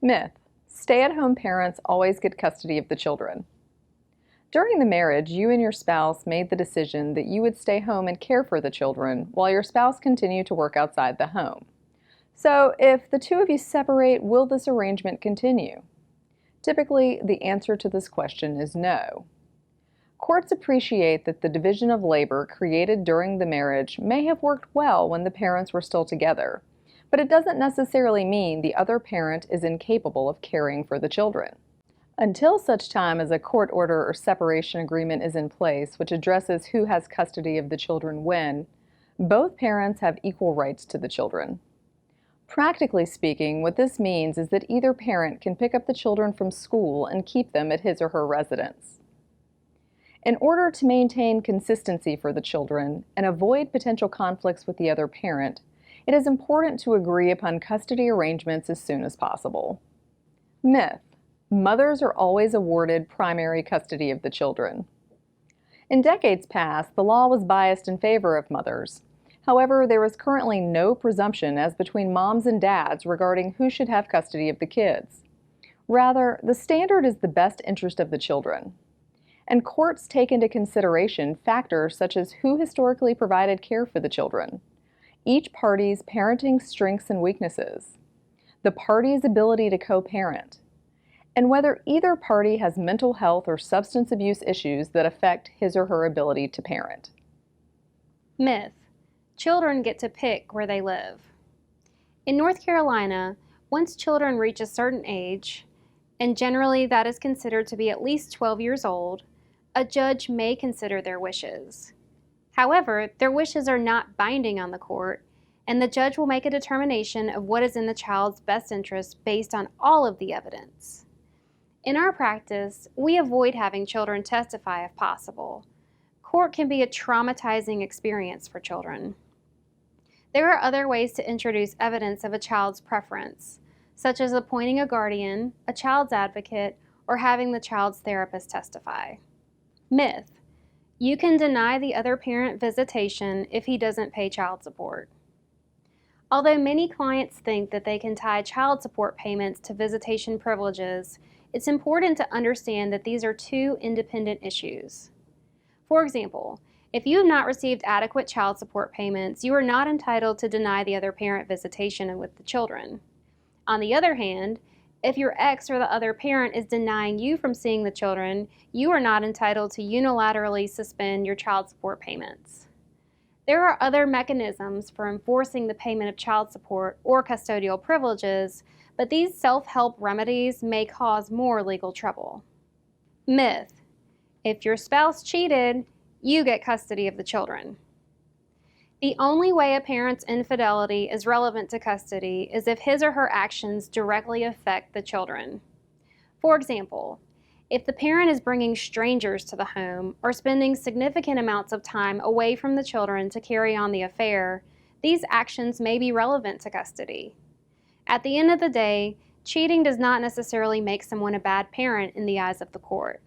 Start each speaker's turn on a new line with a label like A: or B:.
A: Myth: stay-at-home parents always get custody of the children. During the marriage, you and your spouse made the decision that you would stay home and care for the children while your spouse continued to work outside the home. So, if the two of you separate, will this arrangement continue? Typically, the answer to this question is no. Courts appreciate that the division of labor created during the marriage may have worked well when the parents were still together, but it doesn't necessarily mean the other parent is incapable of caring for the children. Until such time as a court order or separation agreement is in place which addresses who has custody of the children when, both parents have equal rights to the children. Practically speaking, what this means is that either parent can pick up the children from school and keep them at his or her residence. In order to maintain consistency for the children and avoid potential conflicts with the other parent, it is important to agree upon custody arrangements as soon as possible. Myth: mothers are always awarded primary custody of the children. In decades past, the law was biased in favor of mothers. However, there is currently no presumption as between moms and dads regarding who should have custody of the kids. Rather, the standard is the best interest of the children. And courts take into consideration factors such as who historically provided care for the children, each party's parenting strengths and weaknesses, the party's ability to co-parent, and whether either party has mental health or substance abuse issues that affect his or her ability to parent.
B: Myth: children get to pick where they live. In North Carolina, once children reach a certain age, and generally that is considered to be at least 12 years old, a judge may consider their wishes. However, their wishes are not binding on the court, and the judge will make a determination of what is in the child's best interest based on all of the evidence. In our practice, we avoid having children testify if possible. Court can be a traumatizing experience for children. There are other ways to introduce evidence of a child's preference, such as appointing a guardian, a child's advocate, or having the child's therapist testify. Myth: you can deny the other parent visitation if he doesn't pay child support. Although many clients think that they can tie child support payments to visitation privileges, it's important to understand that these are two independent issues. For example, if you have not received adequate child support payments, you are not entitled to deny the other parent visitation with the children. On the other hand, if your ex or the other parent is denying you from seeing the children, you are not entitled to unilaterally suspend your child support payments. There are other mechanisms for enforcing the payment of child support or custodial privileges, but these self-help remedies may cause more legal trouble. Myth: if your spouse cheated, you get custody of the children. The only way a parent's infidelity is relevant to custody is if his or her actions directly affect the children. For example, if the parent is bringing strangers to the home or spending significant amounts of time away from the children to carry on the affair, these actions may be relevant to custody. At the end of the day, cheating does not necessarily make someone a bad parent in the eyes of the court.